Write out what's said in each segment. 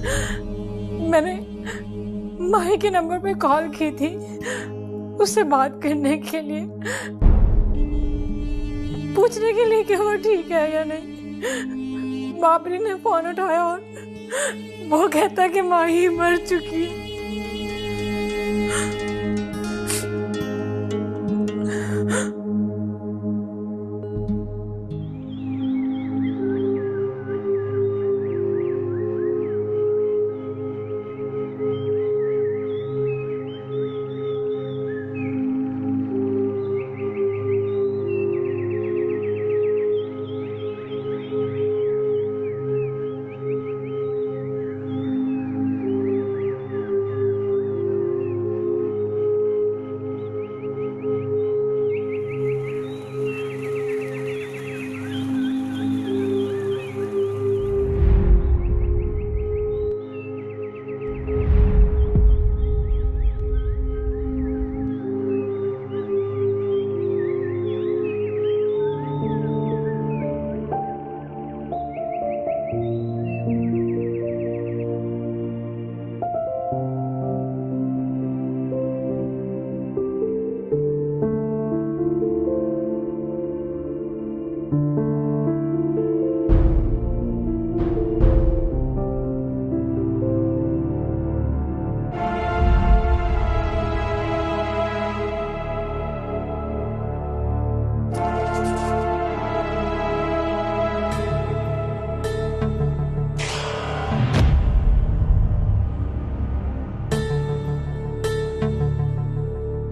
मैंने माही के नंबर पे कॉल की थी उससे बात करने के लिए, पूछने के लिए कि वो ठीक है या नहीं। बाबरी ने फोन उठाया और वो कहता कि माही मर चुकी है।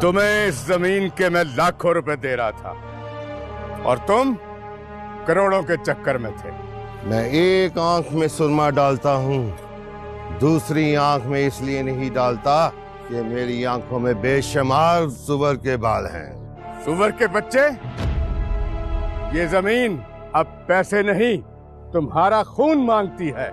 तुम्हें इस जमीन के मैं लाखों रुपए दे रहा था और तुम करोड़ों के चक्कर में थे। मैं एक आंख में सुरमा डालता हूँ, दूसरी आंख में इसलिए नहीं डालता कि मेरी आंखों में बेशुमार सुअर के बाल हैं। सुअर के बच्चे, ये जमीन अब पैसे नहीं तुम्हारा खून मांगती है।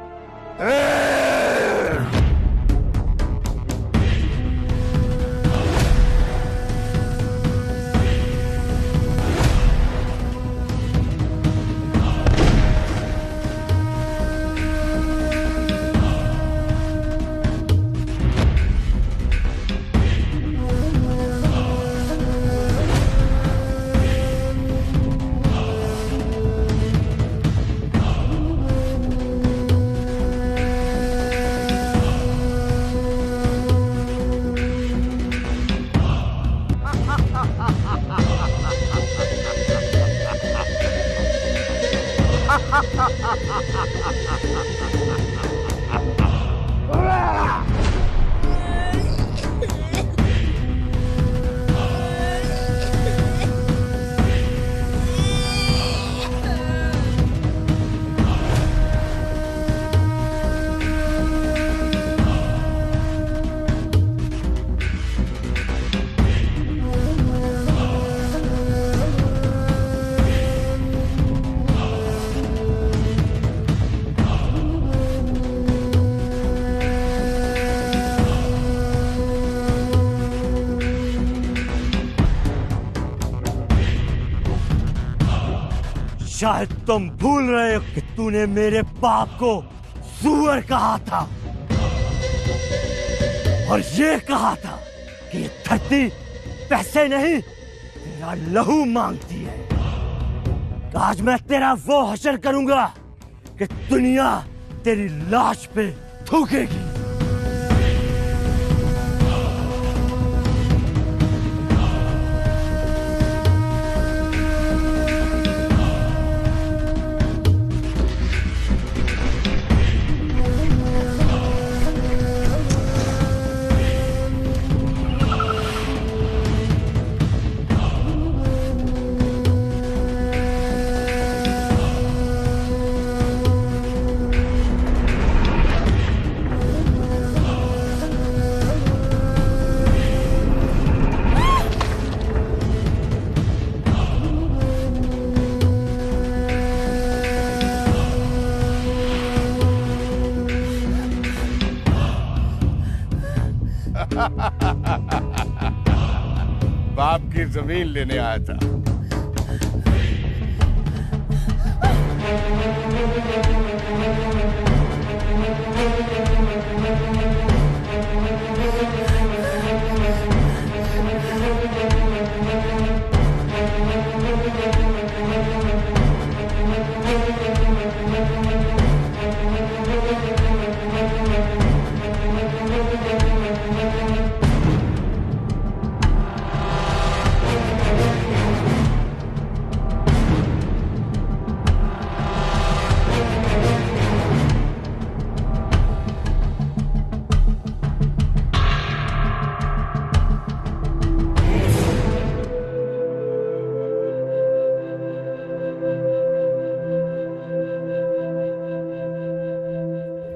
शायद तुम भूल रहे हो कि तूने मेरे बाप को सुअर कहा था और ये कहा था कि ये धरती पैसे नहीं तेरा लहू मांगती है। आज मैं तेरा वो हश्र करूंगा कि दुनिया तेरी लाश पे थूकेगी। बाप की जमीन लेने आया था।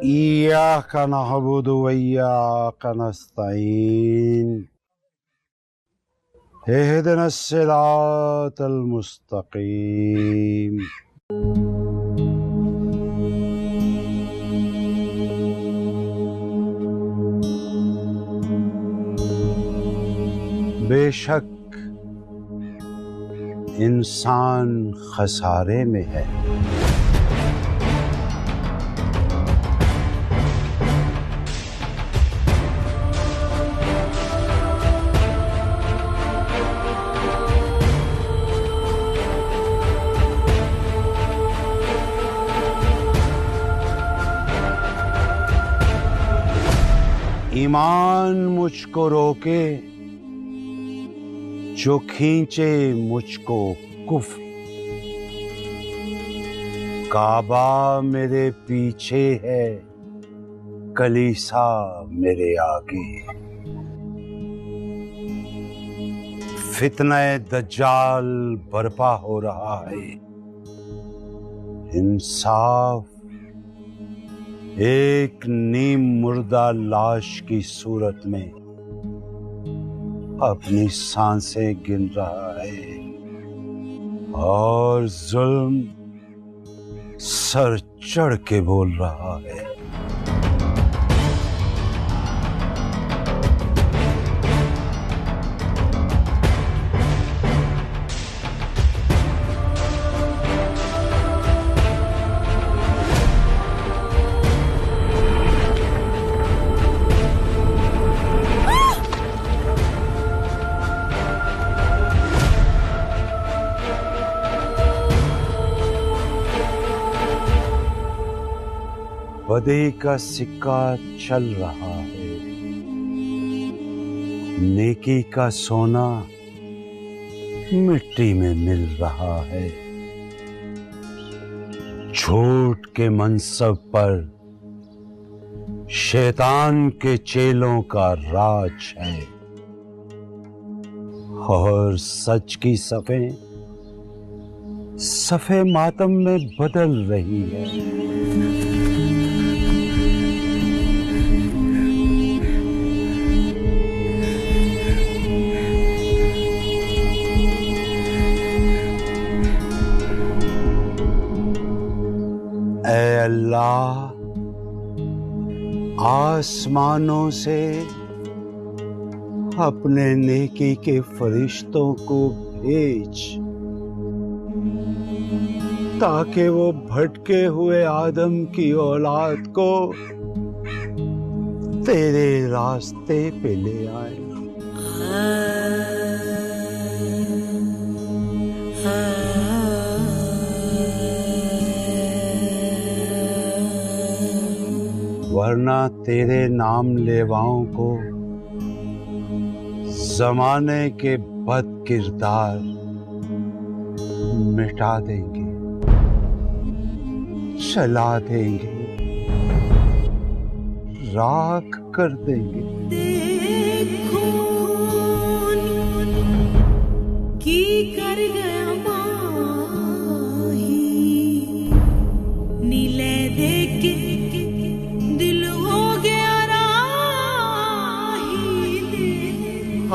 इय्याका नअबुदु व इय्याका नस्तईन इहदिनस सिरातल मुस्तकीम। बेशक इंसान खसारे में है। ईमान मुझको रोके जो खींचे मुझको कुफ्र। काबा मेरे पीछे है, कलीसा मेरे आगे। फितना दज्जाल बर्पा हो रहा है। इंसाफ एक नीम मुर्दा लाश की सूरत में अपनी सांसें गिन रहा है और जुल्म सर चढ़ के बोल रहा है। बदी का सिक्का चल रहा है, नेकी का सोना मिट्टी में मिल रहा है। झूठ के मनसब पर शैतान के चेलों का राज है और सच की सफ़े मातम में बदल रही है। ऐ अल्लाह, आसमानों से अपने नेकी के फरिश्तों को भेज ताकि वो भटके हुए आदम की औलाद को तेरे रास्ते पे ले आए। वरना तेरे नाम लेवाओं को जमाने के बद किरदार मिटा देंगे, चला देंगे, राख कर देंगे। की कर गया माही नीले देख के दिल हो गया राही दे।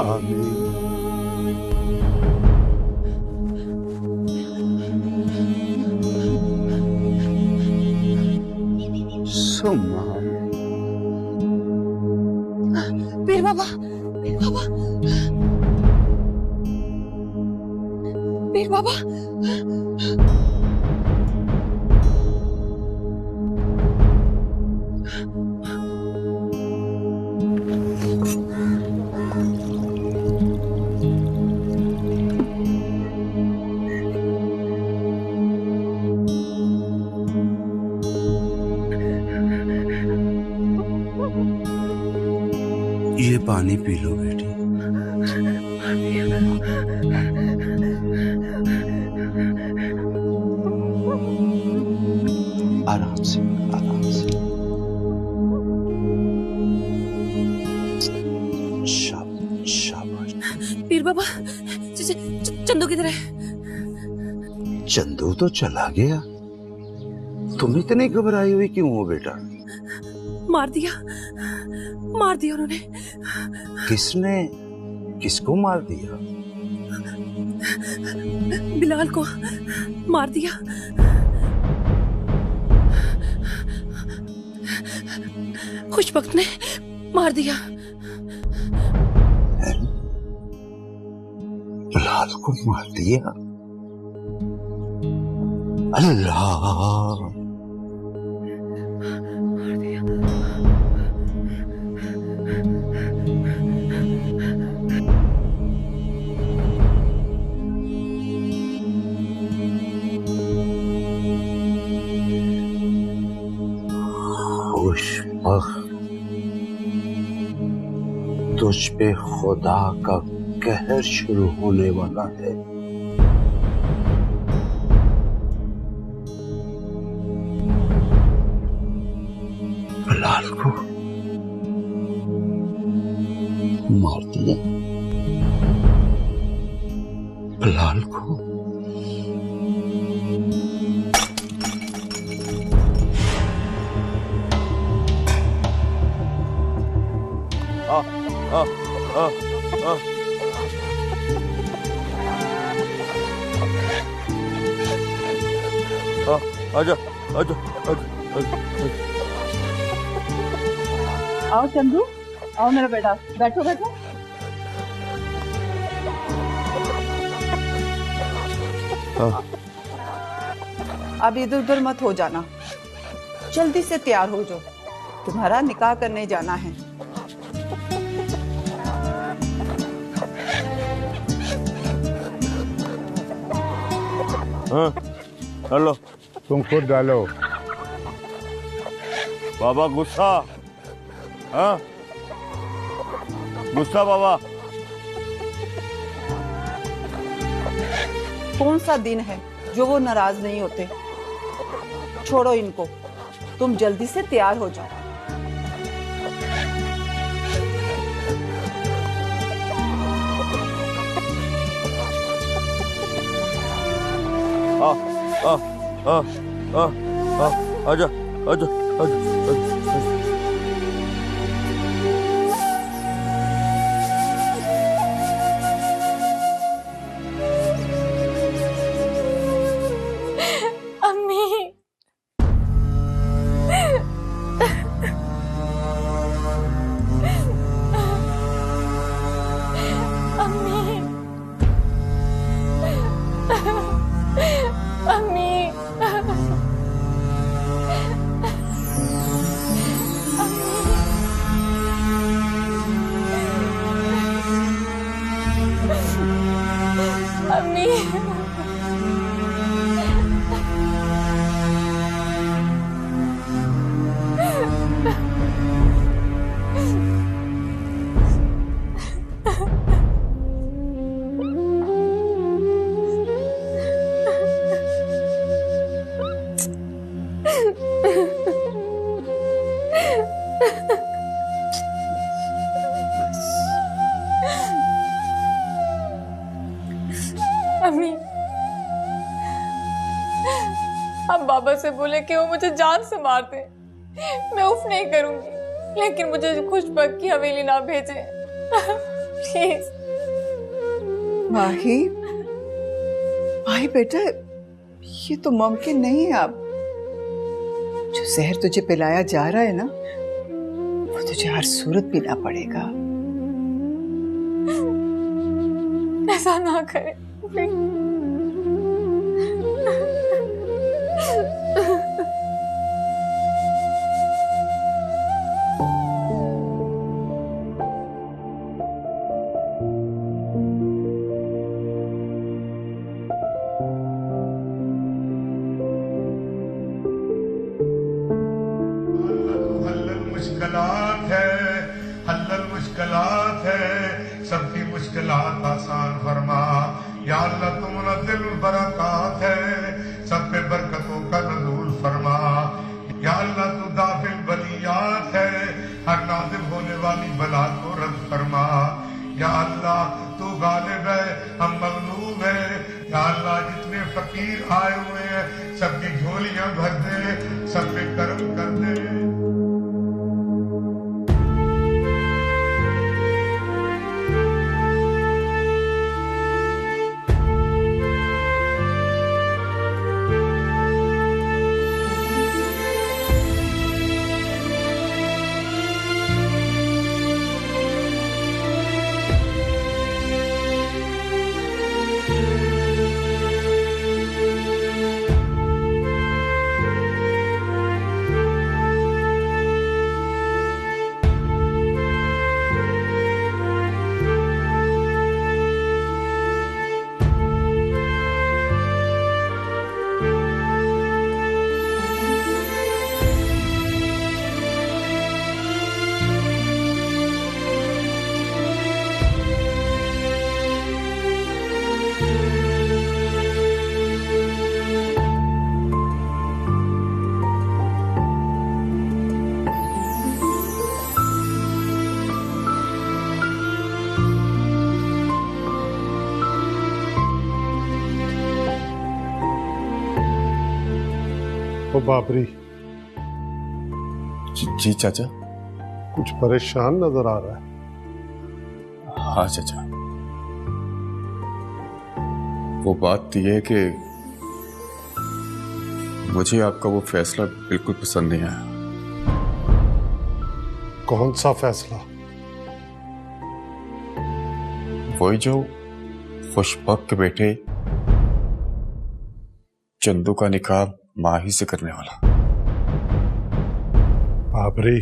आमीन। सुम्मा पीर बाबा, पीर बाबा, पीर बाबा। ये पानी पी लो बेटी। आराम से, आराम से। शाबाश। पीर बाबा, चंदू किधर है? चंदू तो चला गया। तुम इतनी घबराई हुई क्यों हो बेटा? मार दिया उन्होंने। किसने किसको मार दिया? बिलाल को मार दिया। खुशबख्त ने मार दिया। बिलाल को मार दिया? अल्लाह! खुशबख्त, तुझ पे खुदा का कहर शुरू होने वाला है। बिलाल को मार दिया? बिलाल को? आजा आजा आओ चंदू, आओ मेरा बेटा, बैठो बैठो। अब इधर उधर मत हो जाना, जल्दी से तैयार हो जाओ, तुम्हारा निकाह करने जाना है। हाँ, हेलो, तुम खुद डालो। बाबा गुस्सा? हाँ, गुस्सा बाबा? कौन सा दिन है जो वो नाराज नहीं होते? छोड़ो इनको, तुम जल्दी से तैयार हो जाओ। आजा आजा आजा। अम्मी, आप बाबा से बोले कि वो मुझे जान से मार दे, मैं उफ नहीं करूंगी, लेकिन मुझे खुशबख्त की हवेली ना भेजे प्लीज। माही, माही बेटा, ये तो मुमकिन नहीं है। अब जो जहर तुझे पिलाया जा रहा है ना, वो तुझे हर सूरत पीना पड़ेगा। ऐसा ना करे। मुश्किलात है, सबकी मुश्किलात आसान फरमा। या अल्लाह तू मुनज़्ज़िल बरक़ात है, सब पे बरकतों का नज़ूल फरमा। या अल्लाह तू दाफिल बलियात है, हर नाज़िल होने वाली बला को रद्द फरमा। या अल्लाह तू गालिब है, हम मग़लूब है। या अल्लाह जितने फकीर आए हुए हैं सबकी झोलियां भर दे, सब पे करम कर दे। ओ बाबरी, जी चाचा। कुछ परेशान नजर आ रहा है। हाँ चाचा, वो बात यह है कि मुझे आपका वो फैसला बिल्कुल पसंद नहीं आया। कौन सा फैसला? वही जो खुशबक के बेटे चंदू का निकाह माही से करने वाला। बाबरी,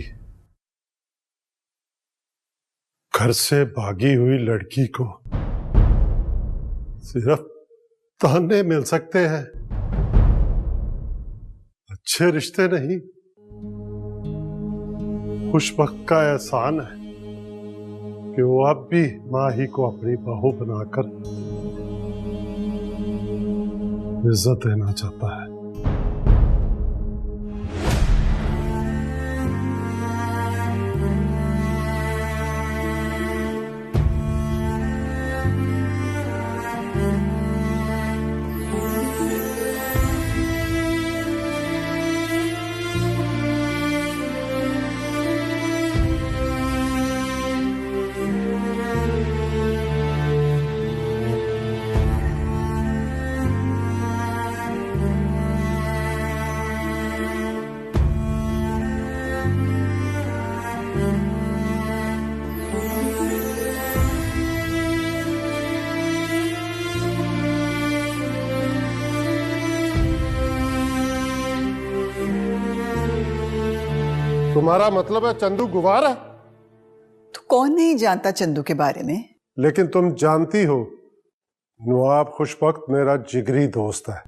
घर से भागी हुई लड़की को सिर्फ ताने मिल सकते हैं, अच्छे रिश्ते नहीं। खुशबख्त का एहसान है कि वो अब भी माही को अपनी बहू बनाकर इज्जत देना चाहता है। तुम्हारा मतलब है चंदू गुवार है? तो कौन नहीं जानता चंदू के बारे में? लेकिन तुम जानती हो नवाब खुशबख्त मेरा जिगरी दोस्त है।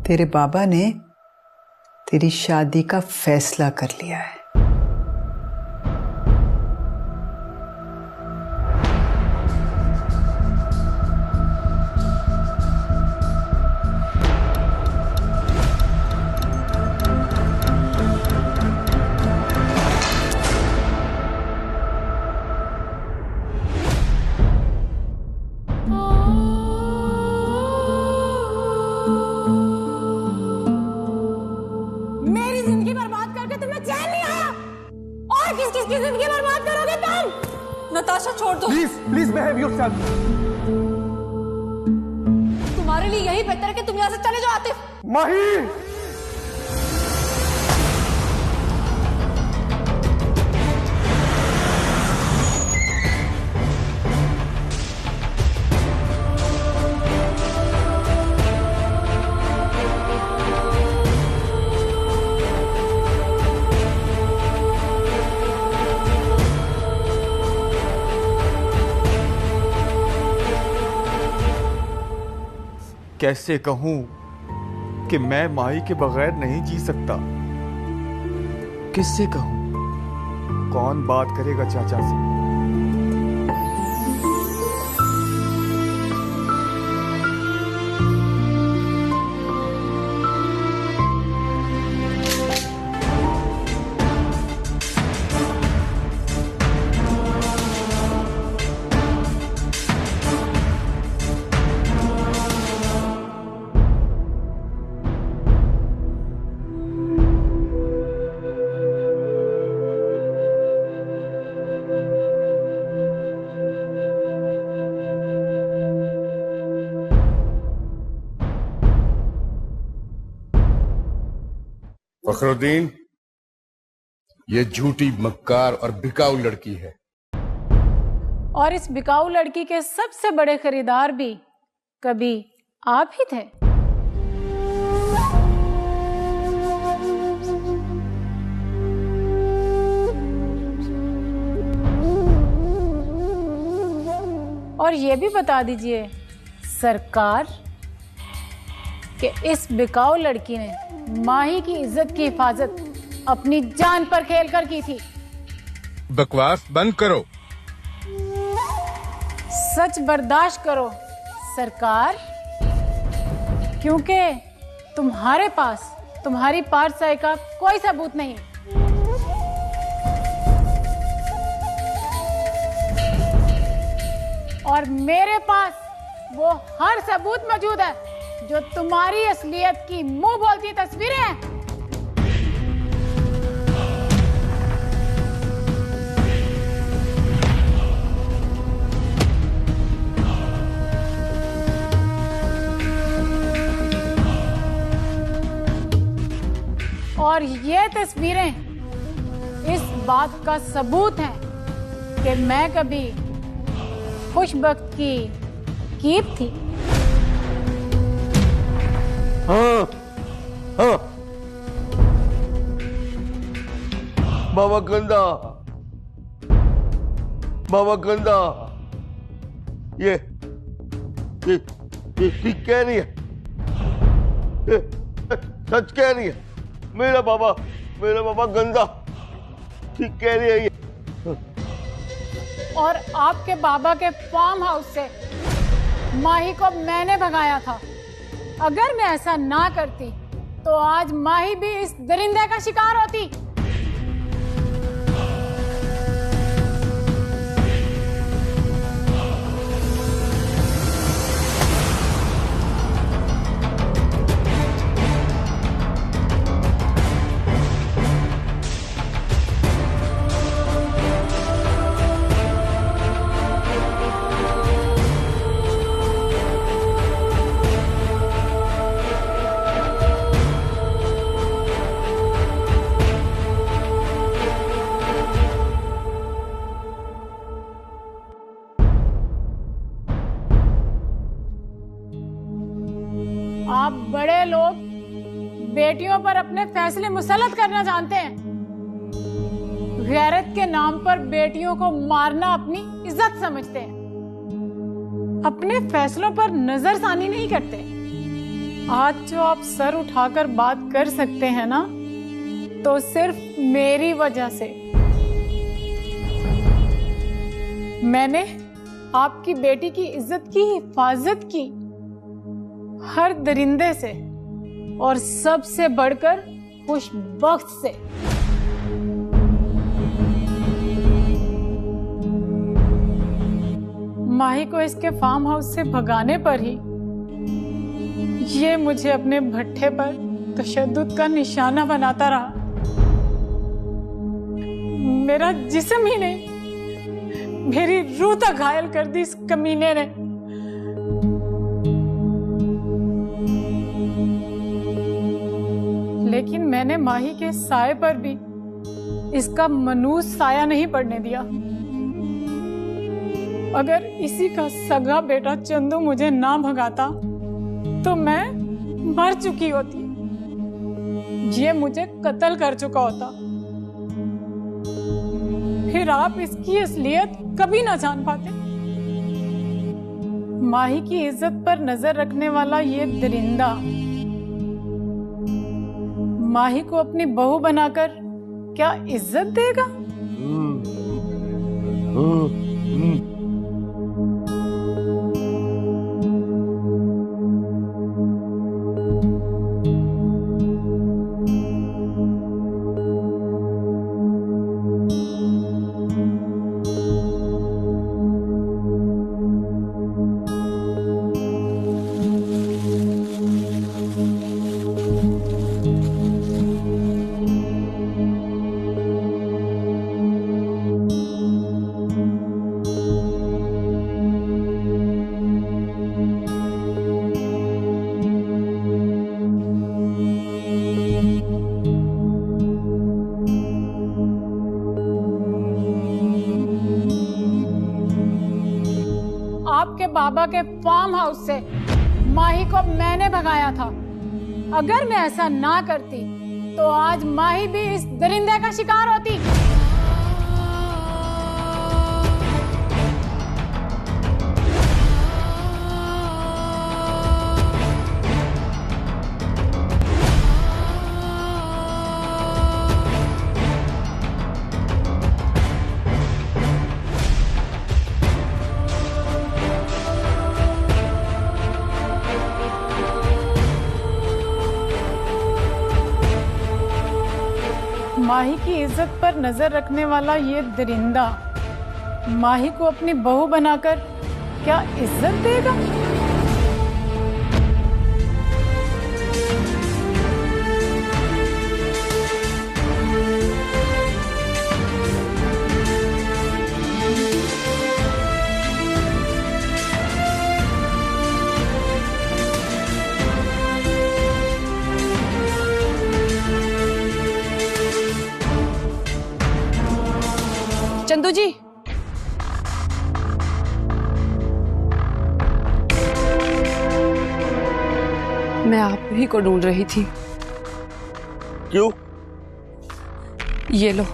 तेरे बाबा ने तेरी शादी का फैसला कर लिया है। किसकी जिंदगी बर्बाद करोगे तुम? नताशा छोड़ दो। Please behave yourself. तुम्हारे लिए यही बेहतर है कि तुम यहाँ से चले जाओ आतिफ। माही, कैसे कहूं कि मैं माही के बगैर नहीं जी सकता? किससे कहूं? कौन बात करेगा चाचा से? फखरुद्दीन, ये झूठी, मक्कार और बिकाऊ लड़की है। और इस बिकाऊ लड़की के सबसे बड़े खरीदार भी कभी आप ही थे। और ये भी बता दीजिए सरकार कि इस बिकाऊ लड़की ने माही की इज्जत की हिफाजत अपनी जान पर खेलकर की थी। बकवास बंद करो। सच बर्दाश्त करो सरकार, क्योंकि तुम्हारे पास तुम्हारी पारसाई का कोई सबूत नहीं। और मेरे पास वो हर सबूत मौजूद है जो तुम्हारी असलियत की मुंह बोलती तस्वीरें हैं। और ये तस्वीरें इस बात का सबूत हैं कि मैं कभी खुशबख्त की कीप थी। हाँ हाँ बाबा गंदा, बाबा गंदा, ये ठीक कह रही है, ये सच कह रही है। मेरा बाबा गंदा ठीक कह रही है ये। और आपके बाबा के फार्म हाउस से माही को मैंने भगाया था। अगर मैं ऐसा ना करती तो आज माही भी इस दरिंदे का शिकार होती। आप बड़े लोग बेटियों पर अपने फैसले मुसल्लत करना जानते हैं। गैरत के नाम पर बेटियों को मारना अपनी इज्जत समझते हैं। अपने फैसलों पर नजरसानी नहीं करते। आज जो आप सर उठाकर बात कर सकते हैं ना, तो सिर्फ मेरी वजह से। मैंने आपकी बेटी की इज्जत की हिफाजत की, हर दरिंदे से, और सबसे बढ़कर खुशबख्त से। माही को इसके फार्म हाउस से भगाने पर ही ये मुझे अपने भट्ठे पर तशद्दुद का निशाना बनाता रहा। मेरा जिस्म ही नहीं, मेरी रूह तक घायल कर दी इस कमीने ने। लेकिन मैंने माही के साए पर भी इसका मनूस साया नहीं पड़ने दिया। अगर इसी का सगा बेटा चंदू मुझे ना भगाता तो मैं मर चुकी होती। ये मुझे कत्ल कर चुका होता। फिर आप इसकी असलियत कभी ना जान पाते। माही की इज्जत पर नजर रखने वाला ये दरिंदा माही को अपनी बहू बनाकर क्या इज्जत देगा? आपके बाबा के फार्म हाउस से माही को मैंने भगाया था। अगर मैं ऐसा ना करती तो आज माही भी इस दरिंदे का शिकार होती। माही की इज्जत पर नजर रखने वाला ये दरिंदा माही को अपनी बहू बनाकर क्या इज्जत देगा? चंदू जी, मैं आप ही को ढूंढ रही थी। क्यों? ये लो।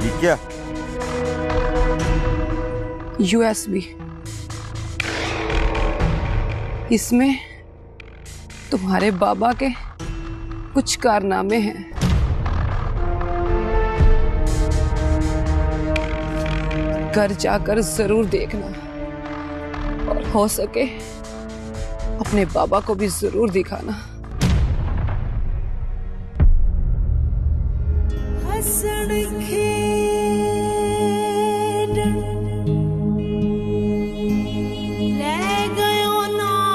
ये क्या? USB। इसमें तुम्हारे बाबा के कुछ कारनामे हैं। घर जाकर जरूर देखना और हो सके अपने बाबा को भी जरूर दिखाना। हसन खेड ले गयो नाले।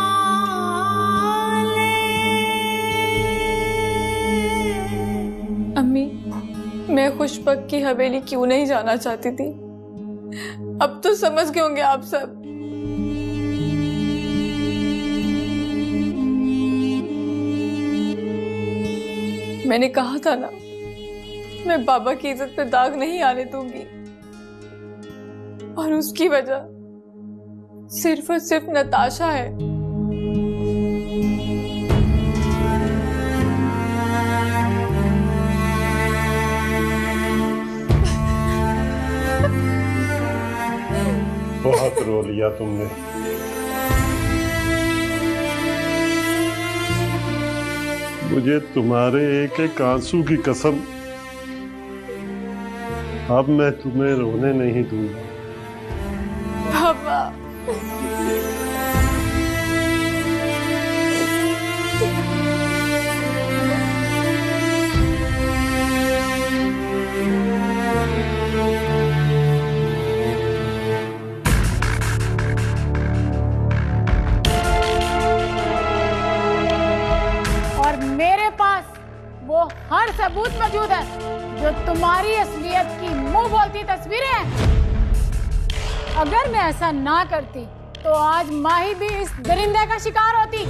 अम्मी, मैं खुशबक की हवेली क्यों नहीं जाना चाहती थी, अब तो समझ गए होंगे आप सब। मैंने कहा था ना, मैं बाबा की इज्जत पे दाग नहीं आने दूंगी, और उसकी वजह सिर्फ और सिर्फ नताशा है। बहुत रो लिया तुमने। मुझे तुम्हारे एक एक आंसू की कसम, अब मैं तुम्हें रोने नहीं दूंगा। बाबा, और मेरे पास वो हर सबूत मौजूद है जो तुम्हारी असलियत की मुंह बोलती तस्वीरें हैं। अगर मैं ऐसा ना करती तो आज माही भी इस दरिंदे का शिकार होती।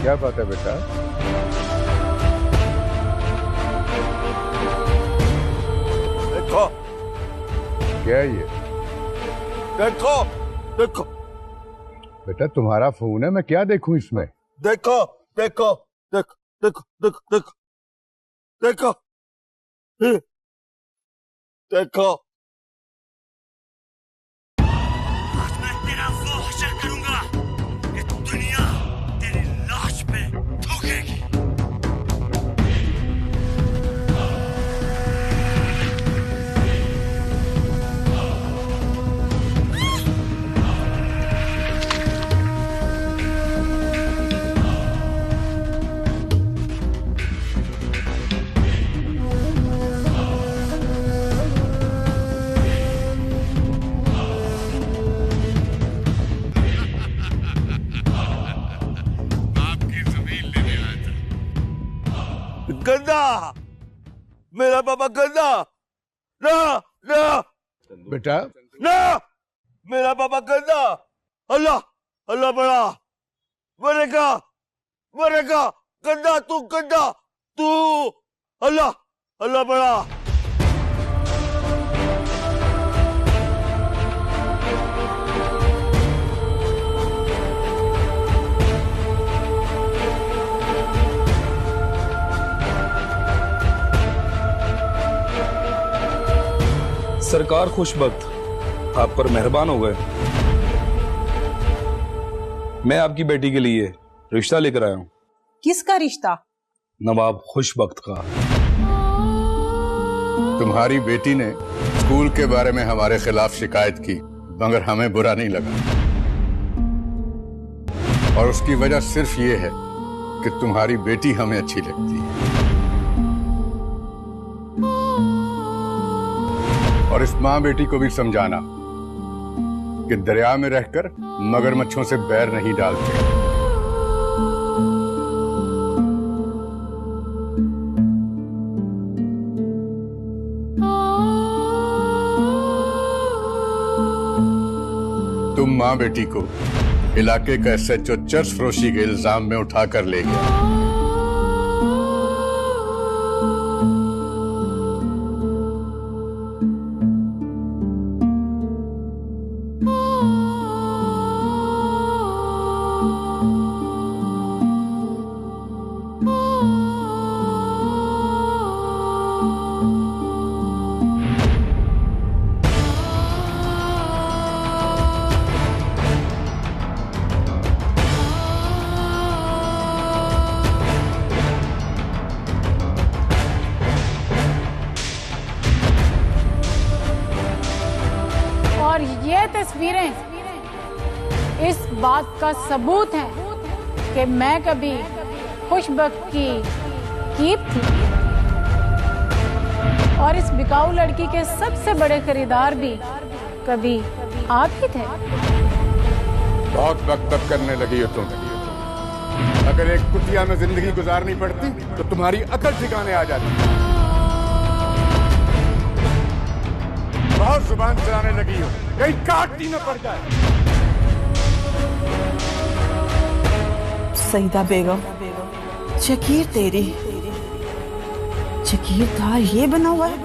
क्या बात है बेटा? देखो क्या है ये? देखो देखो बेटा तुम्हारा फोन है, मैं क्या देखूं इसमें? देखो देखो देखो देखो देखो देखो देखो देखो। आज मैं तेरा वो हशर करूंगा कि दुनिया तेरी लाश पे थूकेगी। गंदा, मेरा बाबा गंदा। ना ना बेटा, ना, मेरा बाबा गंदा। अल्लाह अल्लाह बड़ा, मरेगा मरेगा। गंदा तू, गंदा तू। अल्लाह अल्लाह बड़ा। सरकार खुशबख्त आप पर मेहरबान हो गए। मैं आपकी बेटी के लिए रिश्ता लेकर आया हूं। किसका रिश्ता? नवाब खुशबख्त का। तुम्हारी बेटी ने स्कूल के बारे में हमारे खिलाफ शिकायत की, मगर हमें बुरा नहीं लगा, और उसकी वजह सिर्फ ये है कि तुम्हारी बेटी हमें अच्छी लगती है। और इस माँ बेटी को भी समझाना कि दरिया में रहकर मगरमच्छों से बैर नहीं डालते। तुम माँ बेटी को इलाके का SHO चर्च फरोशी के इल्जाम में उठाकर ले गया। और ये तस्वीरें इस बात का सबूत है कि मैं कभी खुशबख्त की कीप थी और इस बिकाऊ लड़की के सबसे बड़े खरीदार भी कभी आप ही थे। बहुत वक्त करने लगी हो तुम। अगर एक कुटिया में जिंदगी गुजारनी पड़ती तो तुम्हारी अकल ठिकाने आ जाती। बहुत जुबान चलाने लगी हो, कहीं काटती न पड़ जाए। सईदा बेगम, शकीर तेरी शकीरदार ये बना हुआ है,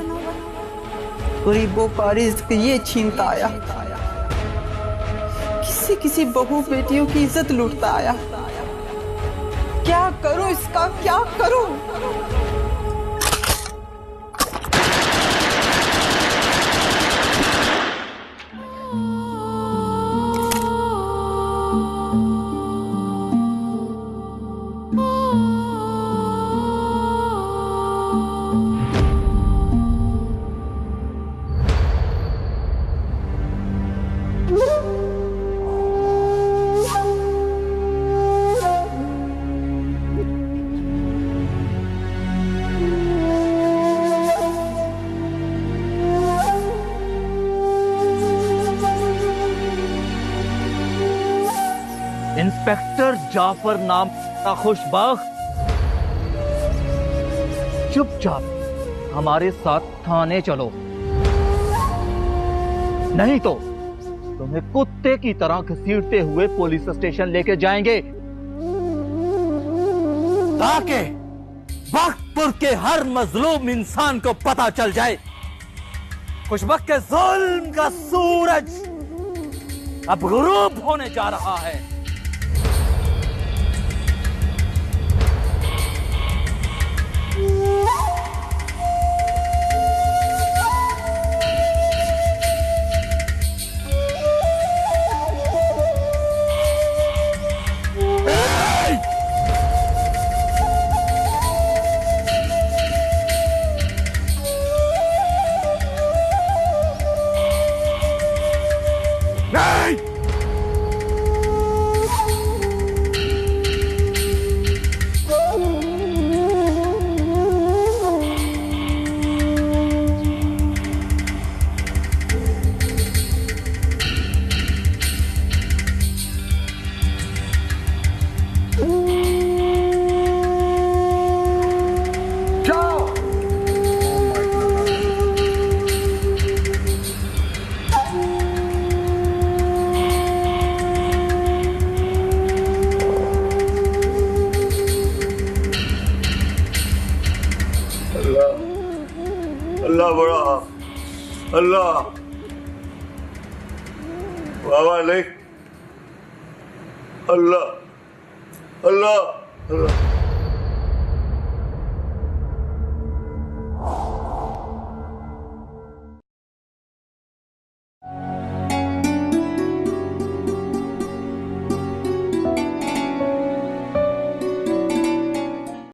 गरीबों का रिज़्क़ ये छीनता आया, किसी बहू बेटियों की इज्जत लूटता आया। क्या करूं इसका, क्या करूं? इंस्पेक्टर जाफर नाम का खुशबख्त चुपचाप हमारे साथ थाने चलो, नहीं तो तुम्हें कुत्ते की तरह घसीटते हुए पुलिस स्टेशन लेके जाएंगे, ताकि बख्तपुर के हर मजलूम इंसान को पता चल जाए खुशबख्त के जुल्म का सूरज अब गुरूब होने जा रहा है। अल्लाह बड़ा, अल्लाह बाबा नहीं, अल्लाह अल्लाह अल्लाह।